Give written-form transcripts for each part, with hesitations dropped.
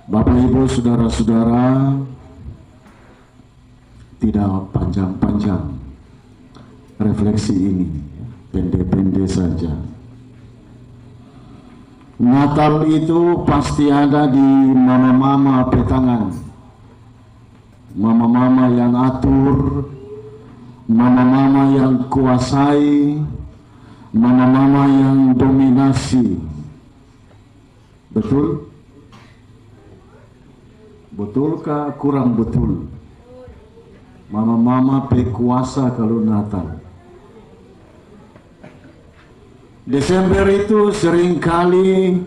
Bapak Ibu saudara-saudara, tidak panjang-panjang refleksi ini, pendek-pendek saja. Natal itu pasti ada di mama-mama petangan, mama-mama yang atur, mama-mama yang kuasai, mama-mama yang dominasi. Betul? Betulkah kurang betul? Mama-mama pekuasa kalau Natal. Desember itu seringkali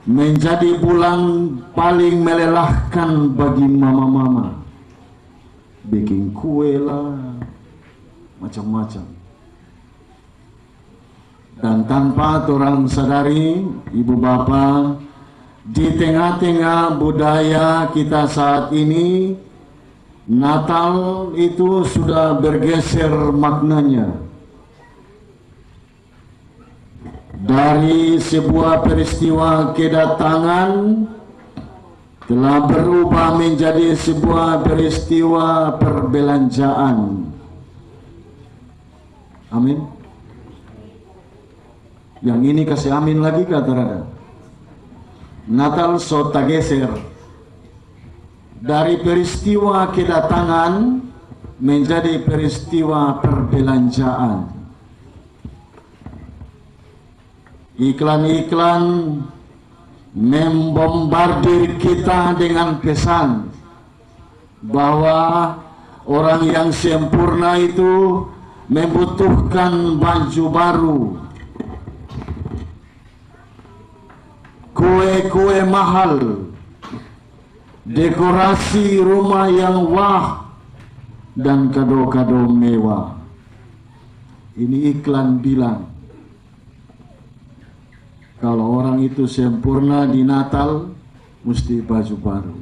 menjadi bulan paling melelahkan bagi mama-mama. Bikin kue lah, macam-macam. Dan tanpa orang sadari, ibu bapak, di tengah-tengah budaya kita saat ini, Natal itu sudah bergeser maknanya. Dari sebuah peristiwa kedatangan telah berubah menjadi sebuah peristiwa perbelanjaan. Amin. Yang ini kasih amin lagi kata. Natal sota geser dari peristiwa kedatangan menjadi peristiwa perbelanjaan. Iklan-iklan membombardir kita dengan pesan bahwa orang yang sempurna itu membutuhkan baju baru, kue-kue mahal, dekorasi rumah yang wah, dan kado-kado mewah. Ini iklan bilang kalau orang itu sempurna di Natal mesti baju baru,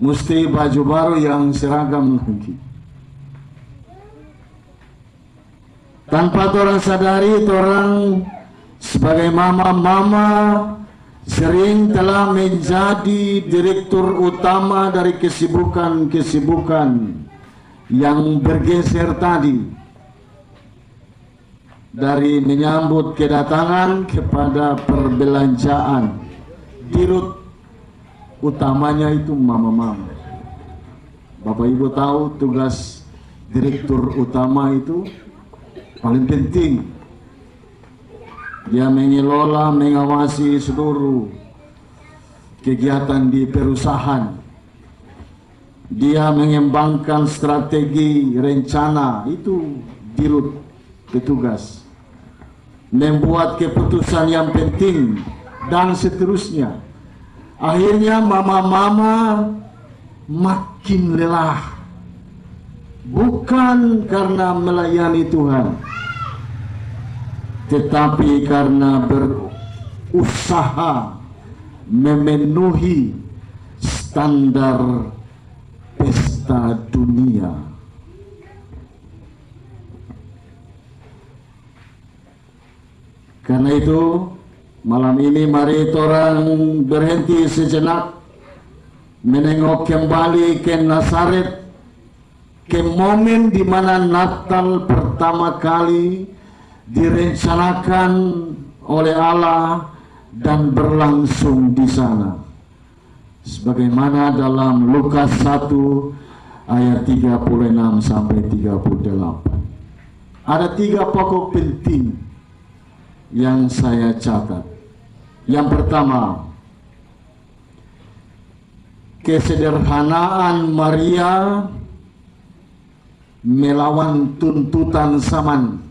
mesti baju baru yang seragam lagi. Tanpa orang sadari, orang sebagai mama-mama sering telah menjadi direktur utama dari kesibukan-kesibukan yang bergeser tadi. Dari menyambut kedatangan kepada perbelanjaan. Dirut utamanya itu mama-mama. Bapak Ibu tahu tugas direktur utama itu paling penting. Dia mengelola, mengawasi seluruh kegiatan di perusahaan. Dia mengembangkan strategi, rencana, itu dirut petugas. Membuat keputusan yang penting dan seterusnya. Akhirnya mama-mama makin lelah. Bukan karena melayani Tuhan, tetapi karena berusaha memenuhi standar pesta dunia. Karena itu malam ini mari orang berhenti sejenak, menengok kembali ke Nazaret, ke momen di mana Natal pertama kali direncanakan oleh Allah dan berlangsung di sana. Sebagaimana dalam Lukas 1 ayat 36 sampai 38. Ada 3 pokok penting yang saya catat. Yang pertama, kesederhanaan Maria melawan tuntutan zaman.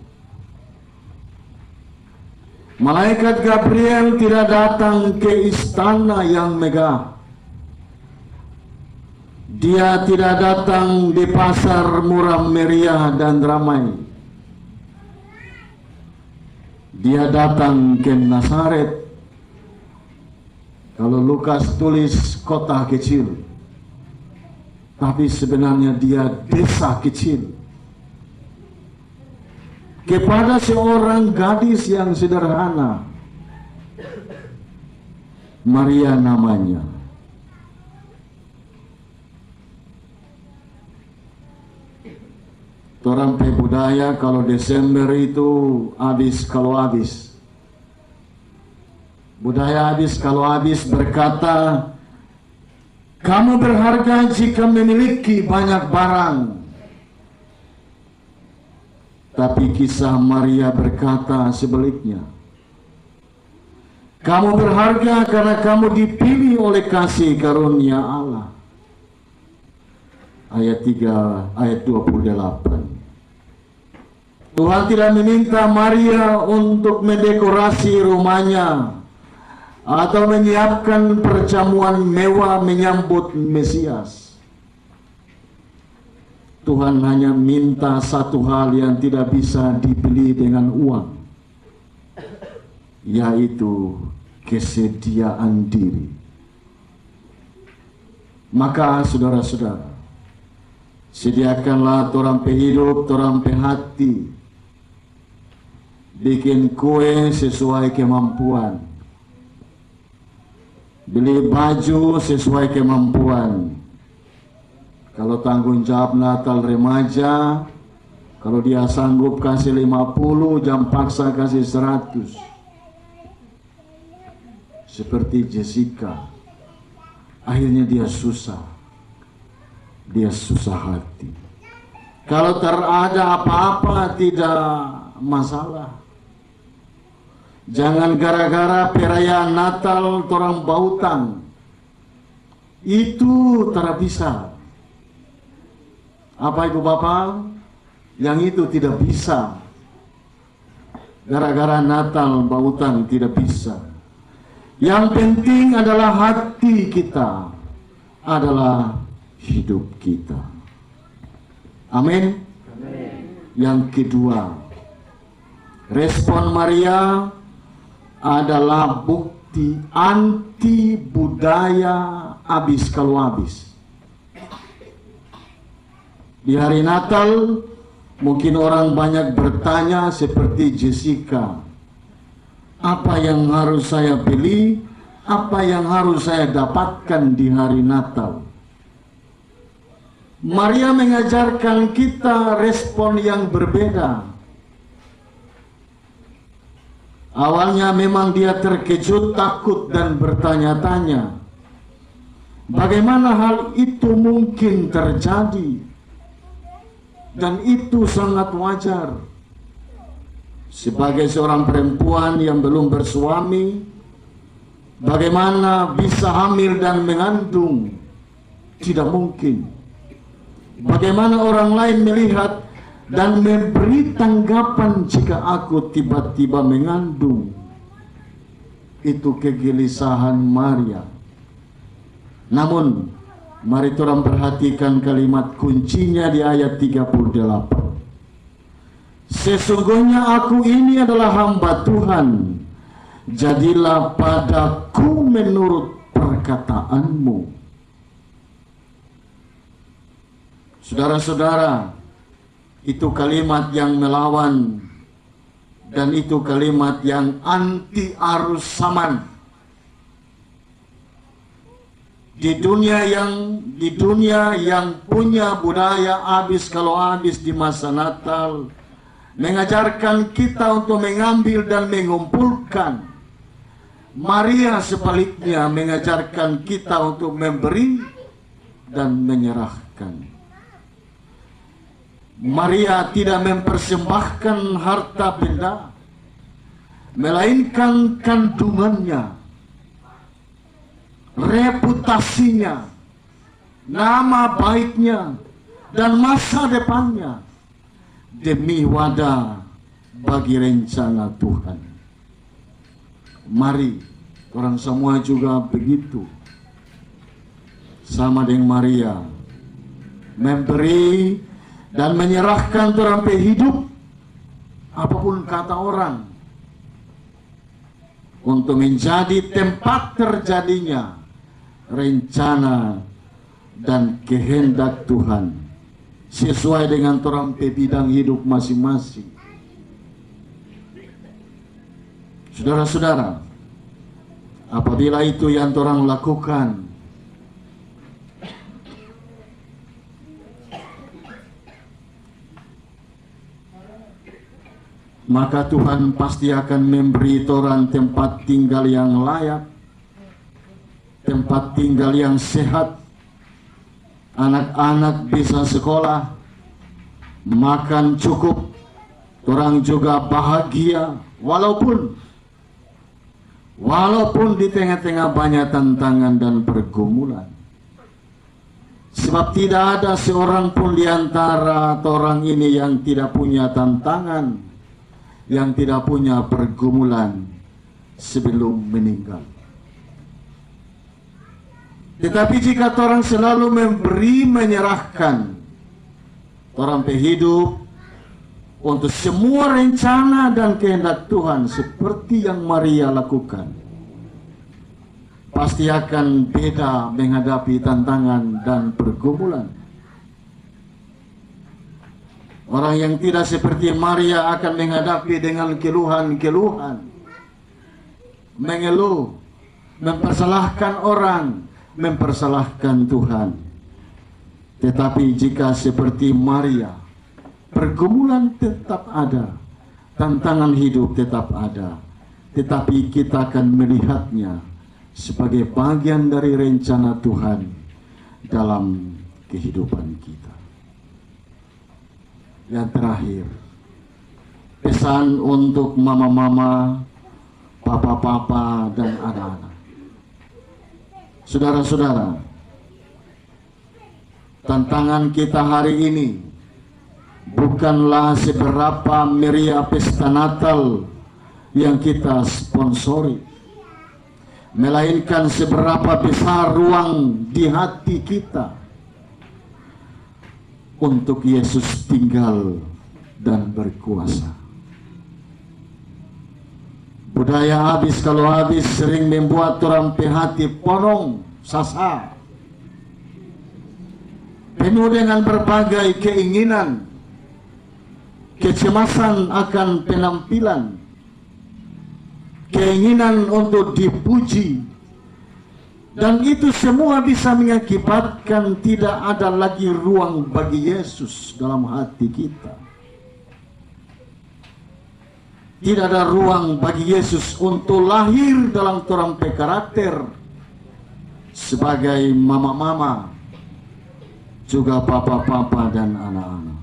Malaikat Gabriel tidak datang ke istana yang megah. Dia tidak datang di pasar murah meriah dan ramai. Dia datang ke Nazaret. Kalau Lukas tulis kota kecil, tapi sebenarnya dia desa kecil. Kepada seorang gadis yang sederhana, Maria namanya. Orang pe budaya kalau Desember itu habis kalau habis. Budaya habis kalau habis berkata, kamu berharga jika memiliki banyak barang. Tapi kisah Maria berkata sebaliknya. Kamu berharga karena kamu dipilih oleh kasih karunia Allah. Ayat 3, ayat 28. Tuhan tidak meminta Maria untuk mendekorasi rumahnya atau menyiapkan perjamuan mewah menyambut Mesias. Tuhan hanya minta satu hal yang tidak bisa dibeli dengan uang, yaitu kesediaan diri. Maka saudara-saudara, sediakanlah torang pe hidup, torang pe hati, bikin kue sesuai kemampuan, beli baju sesuai kemampuan. Kalau tanggung jawab Natal remaja, kalau dia sanggup kasih 50, jam paksa kasih 100. Seperti Jessica, akhirnya dia susah hati. Kalau terada apa-apa tidak masalah. Jangan gara-gara perayaan Natal torang bautang. Itu tidak bisa. Apa ibu bapak? Yang itu tidak bisa. Gara-gara Natal bautang tidak bisa. Yang penting adalah hati kita, adalah hidup kita. Amin. Yang kedua, respon Maria adalah bukti anti budaya habis kalau habis. Di hari Natal mungkin orang banyak bertanya seperti Jessica, apa yang harus saya beli, apa yang harus saya dapatkan di hari Natal. Maria mengajarkan kita respon yang berbeda. Awalnya memang dia terkejut, takut, dan bertanya-tanya, bagaimana hal itu mungkin terjadi? Dan itu sangat wajar. Sebagai seorang perempuan yang belum bersuami, bagaimana bisa hamil dan mengandung? Tidak mungkin. Bagaimana orang lain melihat dan memberi tanggapan jika aku tiba-tiba mengandung? Itu kegelisahan Maria. Namun, mari kita perhatikan kalimat kuncinya di ayat 38. Sesungguhnya aku ini adalah hamba Tuhan, jadilah padaku menurut perkataanmu. Saudara-saudara, itu kalimat yang melawan dan itu kalimat yang anti arus zaman. Di dunia yang punya budaya habis kalau habis di masa Natal, mengajarkan kita untuk mengambil dan mengumpulkan. Maria sebaliknya mengajarkan kita untuk memberi dan menyerahkan. Maria tidak mempersembahkan harta benda, melainkan kandungannya, reputasinya, nama baiknya, dan masa depannya demi wadah bagi rencana Tuhan. Mari orang semua juga begitu, sama dengan Maria, memberi dan menyerahkan sampai hidup, apapun kata orang, untuk menjadi tempat terjadinya rencana dan kehendak Tuhan sesuai dengan orang bidang hidup masing-masing. Saudara-saudara, Apabila itu yang orang lakukan, maka Tuhan pasti akan memberi orang tempat tinggal yang layak, tempat tinggal yang sehat, anak-anak bisa sekolah, makan cukup, orang juga bahagia, walaupun di tengah-tengah banyak tantangan dan pergumulan. Sebab tidak ada seorang pun di antara orang ini yang tidak punya tantangan, yang tidak punya pergumulan sebelum meninggal. Tetapi jika orang selalu memberi, menyerahkan orang hidup untuk semua rencana dan kehendak Tuhan seperti yang Maria lakukan, pasti akan beda menghadapi tantangan dan pergumulan. Orang yang tidak seperti Maria akan menghadapi dengan keluhan-keluhan, mengeluh, mempersalahkan orang, mempersalahkan Tuhan. Tetapi jika seperti Maria, pergumulan tetap ada, tantangan hidup tetap ada, tetapi kita akan melihatnya sebagai bagian dari rencana Tuhan dalam kehidupan kita. Yang terakhir, pesan untuk mama-mama, papa-papa, dan anak-anak. Saudara-saudara, tantangan kita hari ini bukanlah seberapa meriah pesta Natal yang kita sponsori, melainkan seberapa besar ruang di hati kita untuk Yesus tinggal dan berkuasa. Budaya habis kalau habis sering membuat orang hati ponong, sasa, penuh dengan berbagai keinginan, kecemasan akan penampilan, keinginan untuk dipuji, dan itu semua bisa mengakibatkan tidak ada lagi ruang bagi Yesus dalam hati kita. Tidak ada ruang bagi Yesus untuk lahir dalam orang karakter sebagai mama-mama, juga papa-papa dan anak-anak.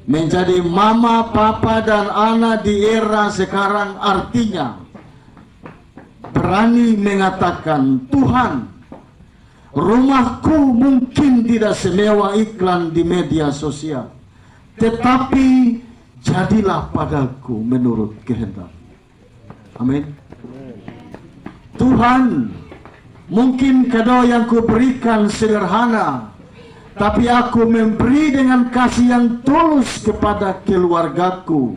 Menjadi mama, papa, dan anak di era sekarang artinya berani mengatakan, Tuhan, rumahku mungkin tidak semewah iklan di media sosial, tetapi jadilah padaku menurut kehendak. Amin. Tuhan, mungkin kado yang kuberikan sederhana, tapi aku memberi dengan kasih yang tulus kepada keluargaku.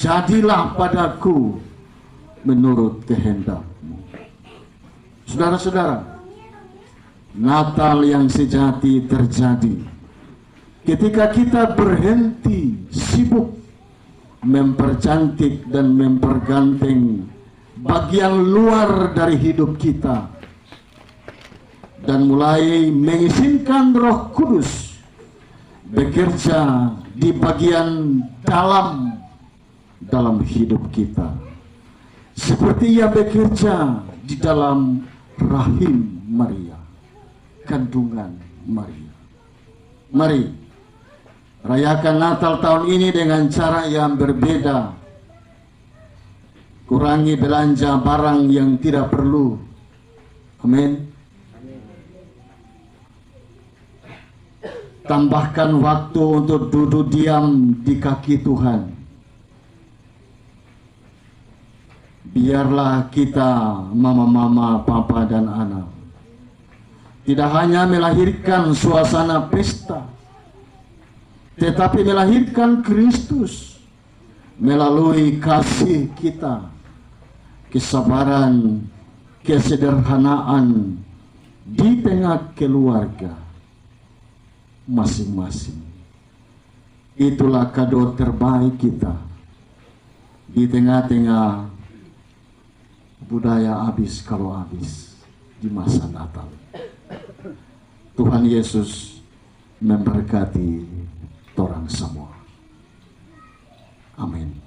Jadilah padaku menurut kehendak-Mu. Saudara-saudara, Natal yang sejati terjadi ketika kita berhenti sibuk mempercantik dan memperganteng bagian luar dari hidup kita, dan mulai mengizinkan Roh Kudus bekerja di bagian dalam hidup kita, seperti Ia bekerja di dalam rahim Maria, kandungan Maria. Mari rayakan Natal tahun ini dengan cara yang berbeda. Kurangi belanja barang yang tidak perlu. Amin. Tambahkan waktu untuk duduk diam di kaki Tuhan. Biarlah kita, mama-mama, papa, dan anak, tidak hanya melahirkan suasana pesta, tetapi melahirkan Kristus melalui kasih kita, kesabaran, kesederhanaan di tengah keluarga masing-masing. Itulah kado terbaik kita di tengah-tengah budaya habis kalau habis di masa Natal. Tuhan Yesus memberkati torang semua. Amin.